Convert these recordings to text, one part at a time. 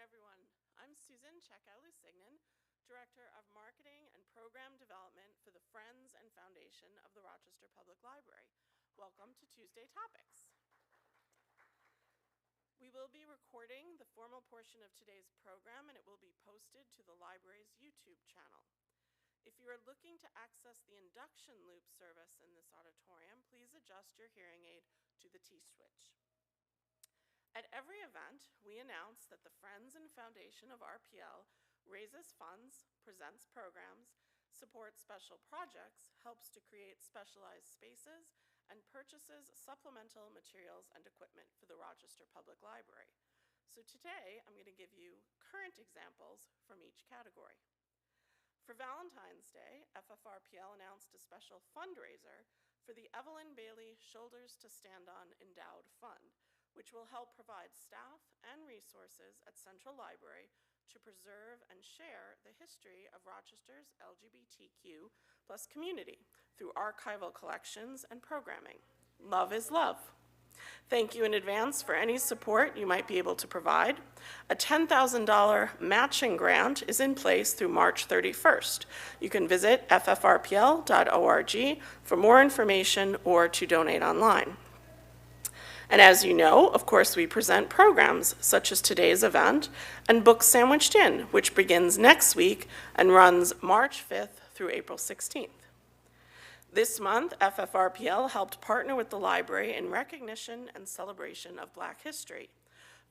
everyone. I'm Susan Chakowlu-Signan, Director of Marketing and Program Development for the Friends and Foundation of the Rochester Public Library. Welcome to Tuesday Topics. We will be recording the formal portion of today's program, and it will be posted to the library's YouTube channel. If you are looking to access the induction loop service in this auditorium, please adjust your hearing aid to the T-switch. At every event, we announce that the Friends and Foundation of RPL raises funds, presents programs, supports special projects, helps to create specialized spaces, and purchases supplemental materials and equipment for the Rochester Public Library. So today, I'm going to give you current examples from each category. For Valentine's Day, FFRPL announced a special fundraiser for the Evelyn Bailey Shoulders to Stand On Endowed Fund, which will help provide staff and resources at Central Library to preserve and share the history of Rochester's LGBTQ+ community through archival collections and programming. Love is love. Thank you in advance for any support you might be able to provide. A $10,000 matching grant is in place through March 31st. You can visit ffrpl.org for more information or to donate online. And as you know, of course, we present programs such as today's event and Books Sandwiched In, which begins next week and runs March 5th through April 16th. This month, FFRPL helped partner with the library in recognition and celebration of Black history.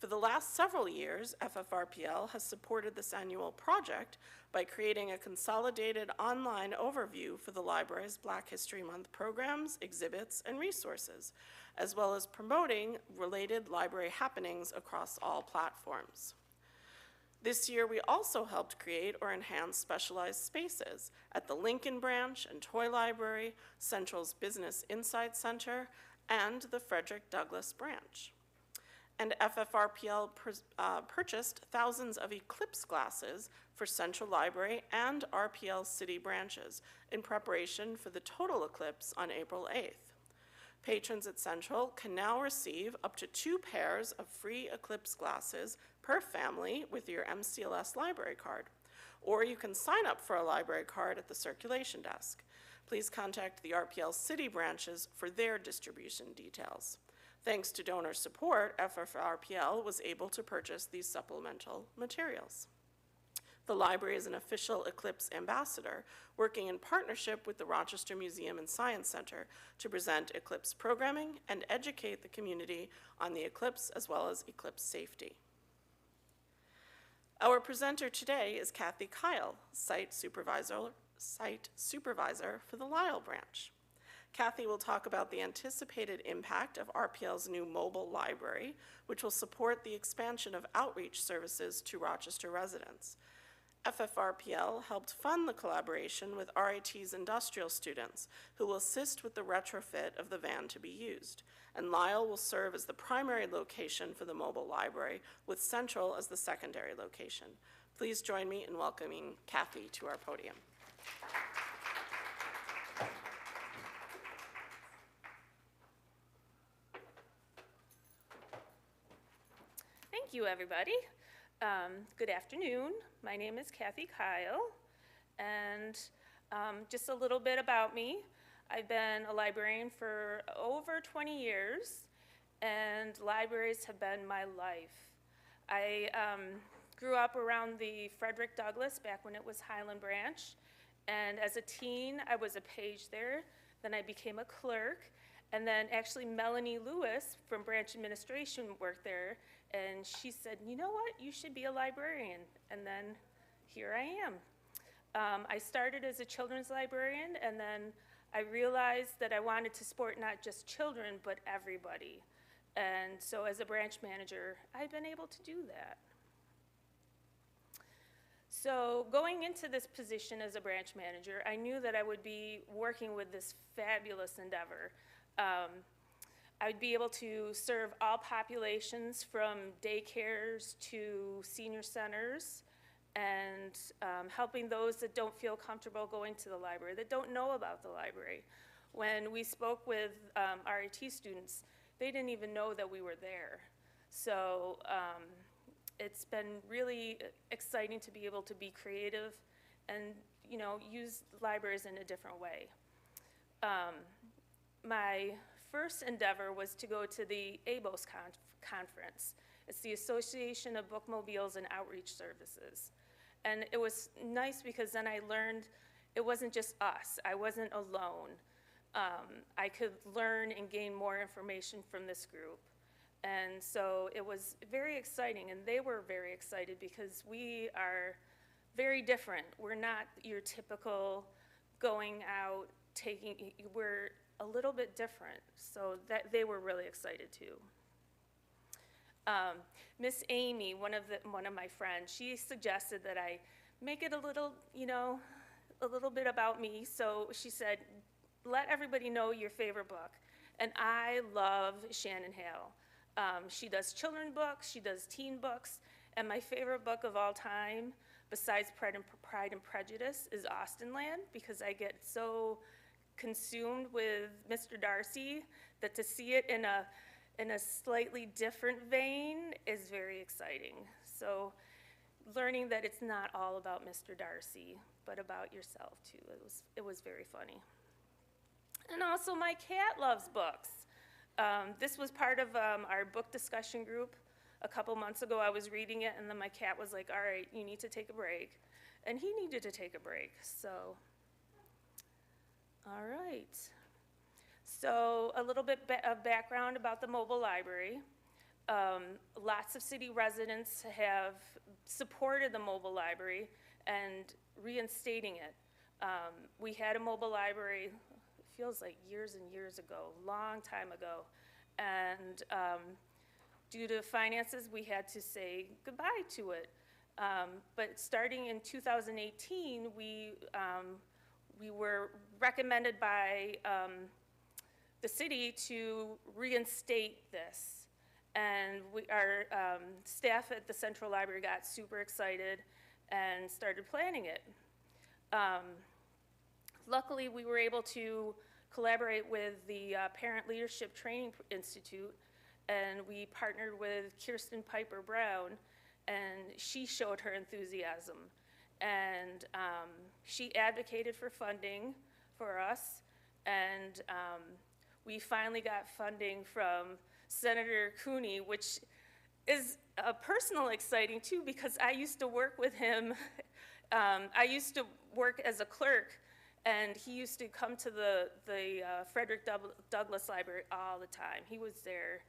For the last several years, FFRPL has supported this annual project by creating a consolidated online overview for the library's Black History Month programs, exhibits, and resources, as well as promoting related library happenings across all platforms. This year, we also helped create or enhance specialized spaces at the Lincoln Branch and Toy Library, Central's Business Insight Center, and the Frederick Douglass Branch. And FFRPL purchased thousands of Eclipse glasses for Central Library and RPL City branches in preparation for the total eclipse on April 8th. Patrons at Central can now receive up to 2 pairs of free Eclipse glasses per family with your MCLS library card, or you can sign up for a library card at the circulation desk. Please contact the RPL City branches for their distribution details. Thanks to donor support, FFRPL was able to purchase these supplemental materials. The library is an official Eclipse ambassador, working in partnership with the Rochester Museum and Science Center to present Eclipse programming and educate the community on the eclipse as well as eclipse safety. Our presenter today is Kathy Kyle, site supervisor for the Lisle branch. Kathy will talk about the anticipated impact of RPL's new mobile library, which will support the expansion of outreach services to Rochester residents. FFRPL helped fund the collaboration with RIT's industrial students, who will assist with the retrofit of the van to be used. And Lisle will serve as the primary location for the mobile library, with Central as the secondary location. Please join me in welcoming Kathy to our podium. Thank you, everybody. Good afternoon. My name is Kathy Kyle, and just a little bit about me. I've been a librarian for over 20 years, and libraries have been my life. I grew up around the Frederick Douglass back when it was Highland Branch, and as a teen, I was a page there. Then I became a clerk, and then actually Melanie Lewis from branch administration worked there, and she said, you know what, you should be a librarian. And then here I am. I started as a children's librarian, and then I realized that I wanted to support not just children, but everybody. And so as a branch manager, I've been able to do that. So going into this position as a branch manager, I knew that I would be working with this fabulous endeavor. I'd be able to serve all populations from daycares to senior centers, and helping those that don't feel comfortable going to the library, that don't know about the library. When we spoke with RIT students, they didn't even know that we were there. So it's been really exciting to be able to be creative and, you know, use libraries in a different way. My first endeavor was to go to the ABOS conference. It's the Association of Bookmobiles and Outreach Services. And it was nice because then I learned it wasn't just us. I wasn't alone. I could learn and gain more information from this group. And so it was very exciting, and they were very excited because we are very different. We're not your typical going out, we're a little bit different. So that they were really excited too. Miss Amy, one of my friends, she suggested that I make it a little, you know, a little bit about me. So she said, let everybody know your favorite book. And I love Shannon Hale. She does children's books, she does teen books, and my favorite book of all time, besides Pride and Prejudice, is Austenland, because I get so consumed with Mr. Darcy that to see it in a slightly different vein is very exciting. So learning that it's not all about Mr. Darcy, but about yourself too, it was very funny. And also my cat loves books. This was part of our book discussion group. A couple months ago I was reading it, and then my cat was like, all right, you need to take a break. And he needed to take a break, so. All right. So a little bit of background about the mobile library. Lots of city residents have supported the mobile library and reinstating it. We had a mobile library, it feels like years and years ago, long time ago. And due to finances, we had to say goodbye to it. But starting in 2018, we were recommended by the city to reinstate this. And our staff at the Central Library got super excited and started planning it. Luckily, we were able to collaborate with the Parent Leadership Training Institute, and we partnered with Kirsten Piper Brown, and she showed her enthusiasm. And she advocated for funding for us, and we finally got funding from Senator Cooney, which is personal exciting too, because I used to work with him. I used to work as a clerk, and he used to come to the Frederick Douglass Library all the time. He was there.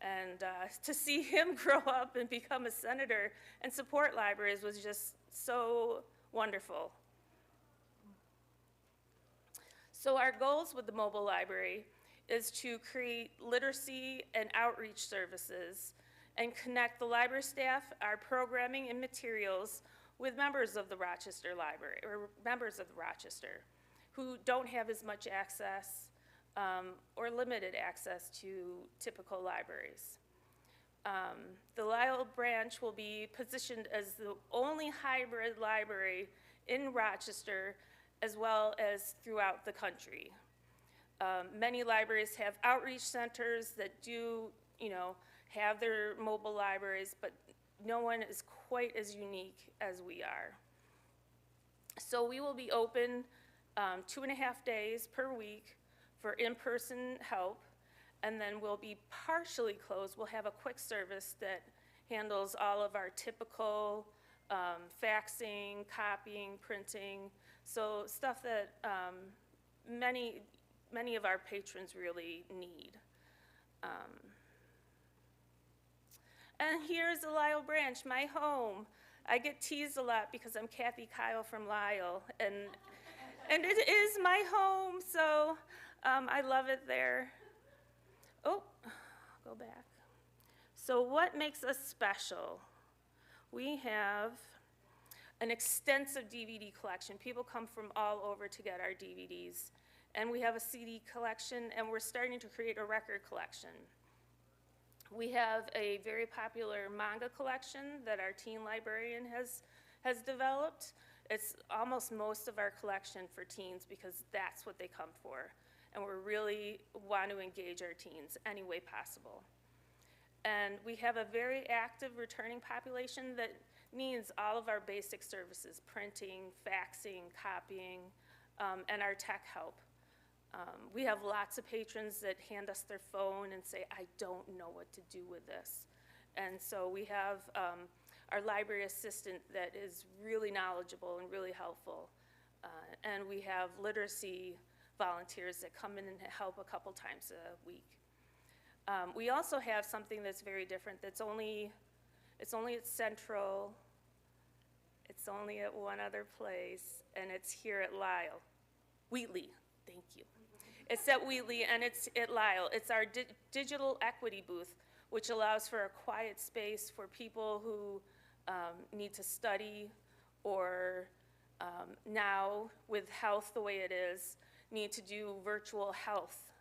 And to see him grow up and become a senator and support libraries was just so wonderful. So our goals with the mobile library is to create literacy and outreach services and connect the library staff, our programming and materials with members of the Rochester Library, or members of Rochester, who don't have as much access or limited access to typical libraries. The Lisle branch will be positioned as the only hybrid library in Rochester, as well as throughout the country. Many libraries have outreach centers that do, you know, have their mobile libraries, but no one is quite as unique as we are. So we will be open 2.5 days per week for in-person help, and then we'll be partially closed. We'll have a quick service that handles all of our typical faxing, copying, printing, so stuff that many of our patrons really need. And here's the Lisle branch, my home. I get teased a lot because I'm Kathy Kyle from Lisle, and it is my home, so I love it there. Oh, go back. So what makes us special? We have an extensive DVD collection. People come from all over to get our DVDs. And we have a CD collection, and we're starting to create a record collection. We have a very popular manga collection that our teen librarian has developed. It's almost most of our collection for teens because that's what they come for. And we really want to engage our teens any way possible. And we have a very active returning population that needs all of our basic services, printing, faxing, copying, and our tech help. We have lots of patrons that hand us their phone and say, I don't know what to do with this. And so we have our library assistant that is really knowledgeable and really helpful. And we have literacy volunteers that come in and help a couple times a week. We also have something that's very different. It's only at Central. It's only at one other place, and it's here at Lyle. Wheatley, thank you. It's at Wheatley, and it's at Lyle. It's our digital equity booth, which allows for a quiet space for people who need to study or now, with health the way it is, need to do virtual health.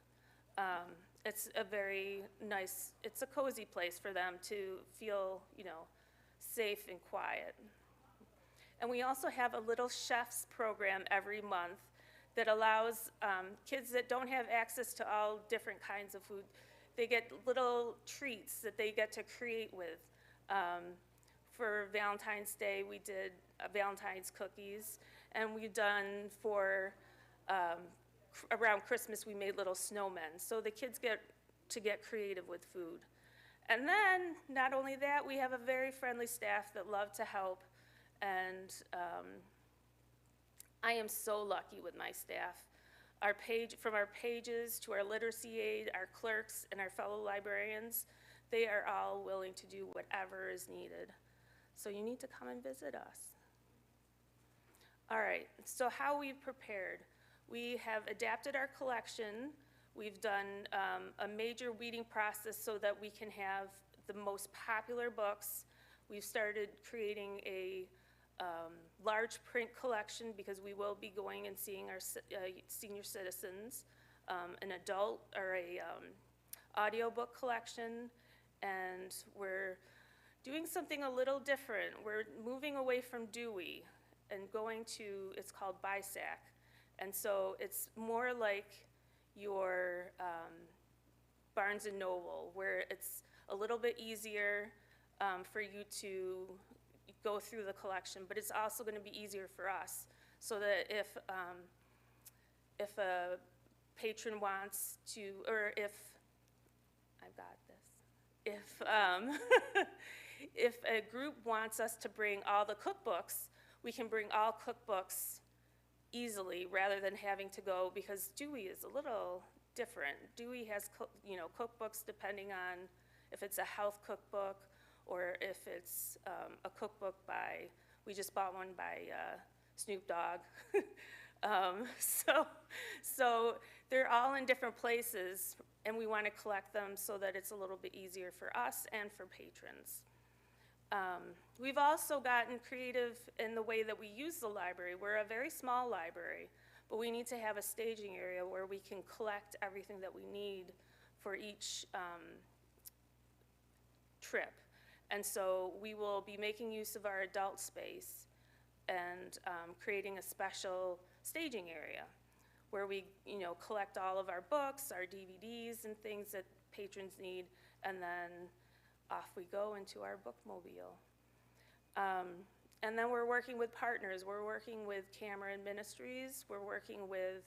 It's a very nice, it's a cozy place for them to feel, safe and quiet. And we also have a little chef's program every month that allows kids that don't have access to all different kinds of food, they get little treats that they get to create with. For Valentine's Day, we did Valentine's cookies, and we've done for around Christmas, we made little snowmen. So the kids get to get creative with food. And then, not only that, we have a very friendly staff that love to help. And I am so lucky with my staff. From our pages to our literacy aide, our clerks, and our fellow librarians, they are all willing to do whatever is needed. So you need to come and visit us. All right, so how we've prepared. We have adapted our collection. We've done a major weeding process so that we can have the most popular books. We've started creating a large print collection because we will be going and seeing our senior citizens, an adult or a audiobook collection, and we're doing something a little different. We're moving away from Dewey and going to, it's called BISAC. And so it's more like your Barnes & Noble, where it's a little bit easier for you to go through the collection, but it's also going to be easier for us, so that if a patron wants to, or if, I've got this, if a group wants us to bring all the cookbooks, we can bring all cookbooks easily rather than having to go, because Dewey is a little different. Dewey has cookbooks depending on if it's a health cookbook or if it's a cookbook by, we just bought one by Snoop Dogg. So they're all in different places, and we want to collect them so that it's a little bit easier for us and for patrons. We've also gotten creative in the way that we use the library. We're a very small library, but we need to have a staging area where we can collect everything that we need for each trip. And so we will be making use of our adult space and creating a special staging area where we collect all of our books, our DVDs, and things that patrons need, and then off we go into our bookmobile. And then we're working with partners. We're working with Cameron Ministries. We're working with,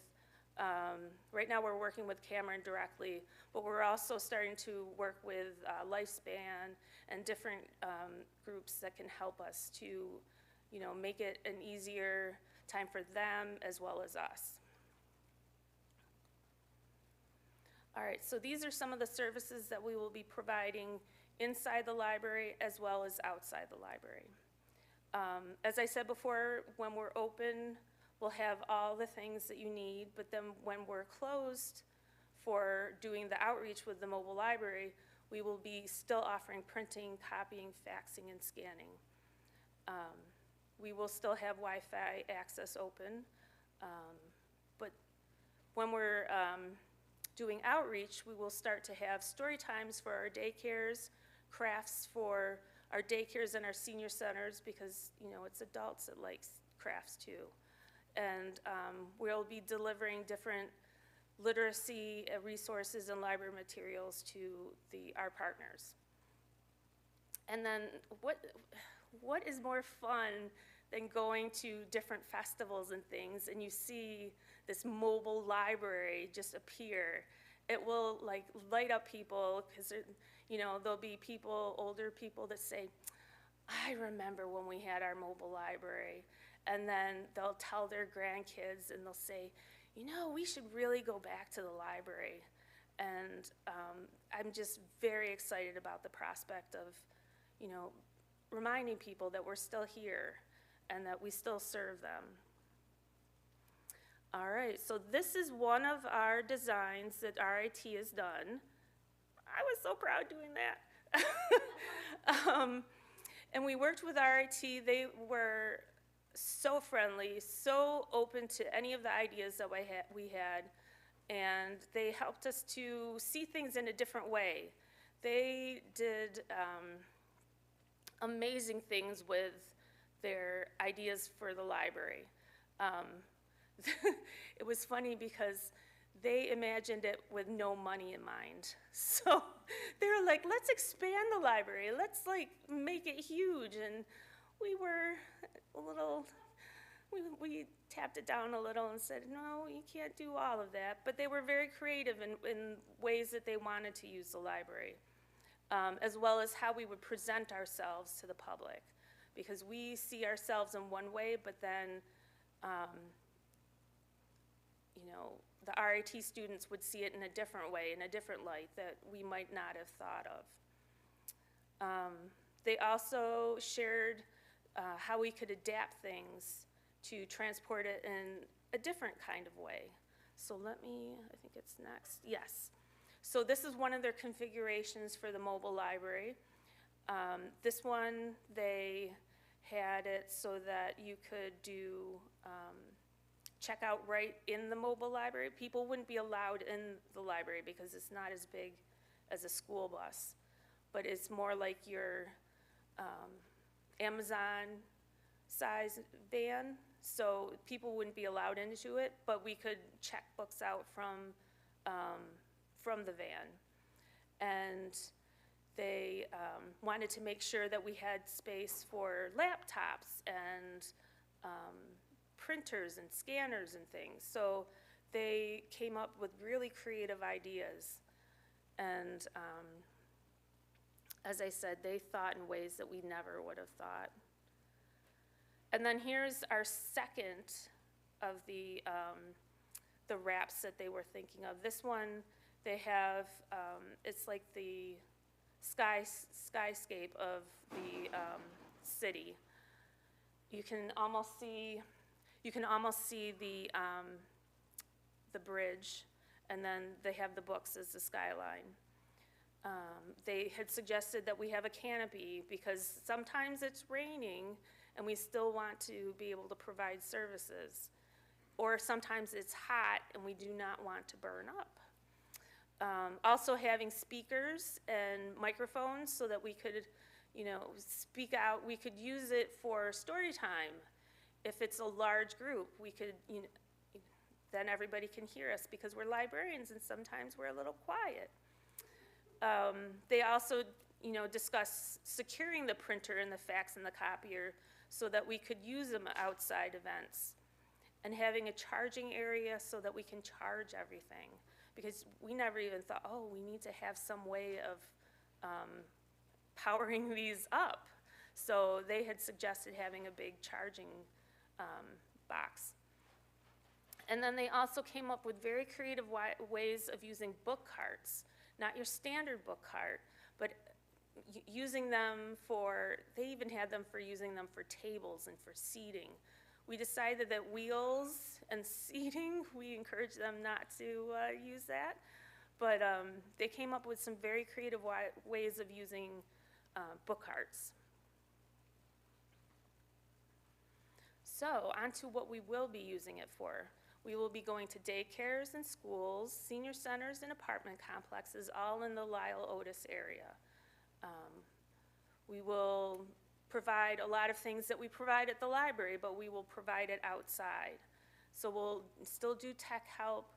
right now we're working with Cameron directly, but we're also starting to work with Lifespan and different groups that can help us to make it an easier time for them as well as us. All right, so these are some of the services that we will be providing inside the library as well as outside the library. As I said before, when we're open, we'll have all the things that you need, but then when we're closed for doing the outreach with the mobile library, we will be still offering printing, copying, faxing, and scanning. We will still have Wi-Fi access open, but when we're doing outreach, we will start to have story times for our daycares, crafts for our daycares and our senior centers, because it's adults that like crafts too. And we'll be delivering different literacy resources and library materials to our partners. And then what is more fun than going to different festivals and things, and you see this mobile library just appear? It will like light up people, because there'll be people, older people, that say, I remember when we had our mobile library. And then they'll tell their grandkids, and they'll say, we should really go back to the library. And I'm just very excited about the prospect of, reminding people that we're still here and that we still serve them. All right, so this is one of our designs that RIT has done. I was so proud doing that. And we worked with RIT. They were so friendly, so open to any of the ideas that we had, and they helped us to see things in a different way. They did amazing things with their ideas for the library. It was funny because they imagined it with no money in mind. So they were like, let's expand the library. Let's make it huge. And we were a little, we tapped it down a little and said, no, you can't do all of that. But they were very creative in ways that they wanted to use the library, as well as how we would present ourselves to the public. Because we see ourselves in one way, but then, the RIT students would see it in a different way, in a different light that we might not have thought of. They also shared how we could adapt things to transport it in a different kind of way. So I think it's next, yes. So this is one of their configurations for the mobile library. This one, they had it so that you could do checkout right in the mobile library. People wouldn't be allowed in the library because it's not as big as a school bus, but it's more like your Amazon size van. So people wouldn't be allowed into it, but we could check books out from the van. And they wanted to make sure that we had space for laptops and printers and scanners and things. So they came up with really creative ideas. And as I said, they thought in ways that we never would have thought. And then here's our second of the wraps that they were thinking of. This one, they have, it's like the skyscape of the city. You can almost see the bridge, and then they have the books as the skyline. They had suggested that we have a canopy because sometimes it's raining and we still want to be able to provide services. Or sometimes it's hot and we do not want to burn up. Also having speakers and microphones so that we could, speak out. We could use it for story time. If it's a large group, we could, then everybody can hear us because we're librarians and sometimes we're a little quiet. They also, discussed securing the printer and the fax and the copier so that we could use them outside events, and having a charging area so that we can charge everything. Because we never even thought, we need to have some way of powering these up. So they had suggested having a big charging box. And then they also came up with very creative ways of using book carts, not your standard book cart, but using them they even had them for using them for tables and for seating. We decided that wheels and seating, we encouraged them not to use that, but they came up with some very creative ways of using book carts. So, on to what we will be using it for. We will be going to daycares and schools, senior centers and apartment complexes, all in the Lyle Otis area. We will provide a lot of things that we provide at the library, but we will provide it outside. So we'll still do tech help.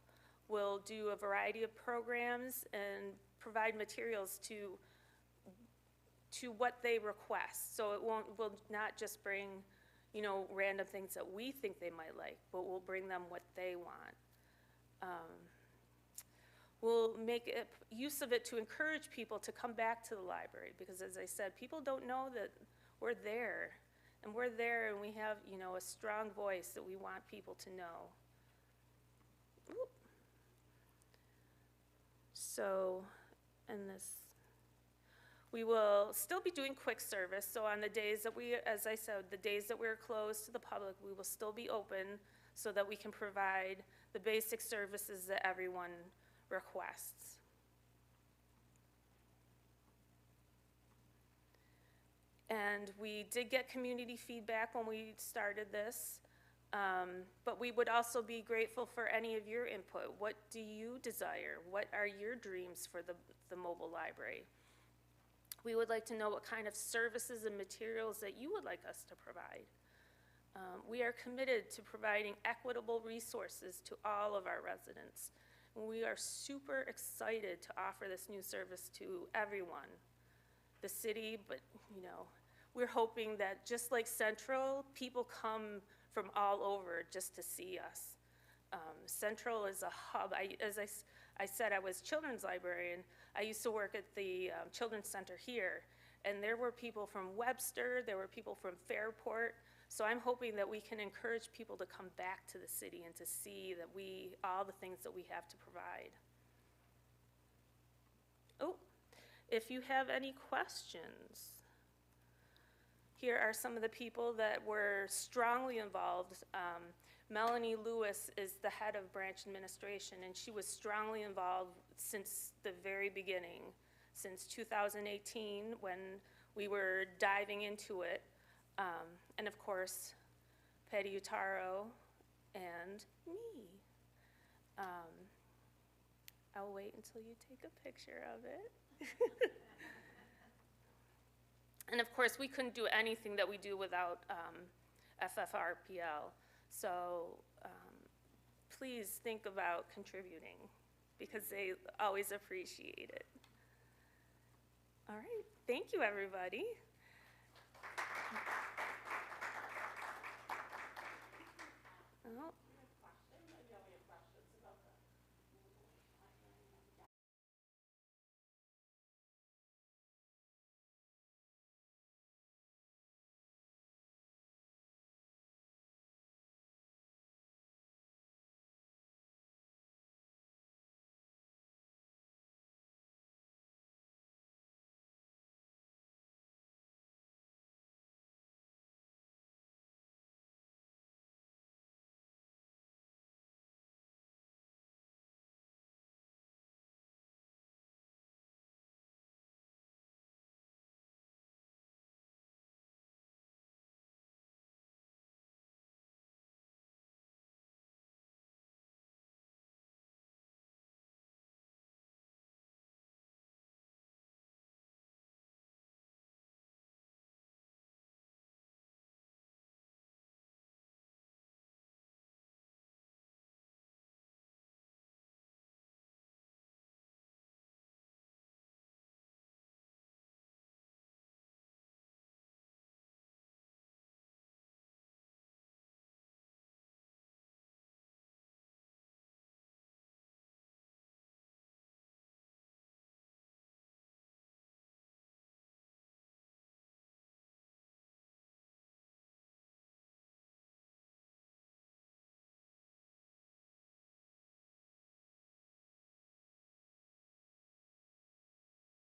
We'll do a variety of programs and provide materials to to what they request. So will not just bring, you know, random things that we think they might like, but we'll bring them what they want. We'll make use of it to encourage people to come back to the library, because as I said, people don't know that we're there. And we're there, and we have, you know, a strong voice that we want people to know. Oop. So, and this, we will still be doing quick service. So on the days that we, as I said, the days that we're closed to the public, we will still be open so that we can provide the basic services that everyone requests. And we did get community feedback when we started this, but we would also be grateful for any of your input. What do you desire? What are your dreams for the mobile library? We would like to know what kind of services and materials that you would like us to provide. We are committed to providing equitable resources to all of our residents. We are super excited to offer this new service to everyone. The city, but you know, we're hoping that just like Central, people come from all over just to see us. Central is a hub. As I said, I was children's librarian. I used to work at the Children's Center here, and there were people from Webster, there were people from Fairport. So I'm hoping that we can encourage people to come back to the city and to see that all the things that we have to provide. Oh, if you have any questions, here are some of the people that were strongly involved. Melanie Lewis is the head of branch administration, and she was strongly involved since the very beginning, since 2018 when we were diving into it. And of course, Patty Utaro and me. I'll wait until you take a picture of it. And of course, we couldn't do anything that we do without FFRPL. So please think about contributing, because they always appreciate it. All right, thank you, everybody. Oh.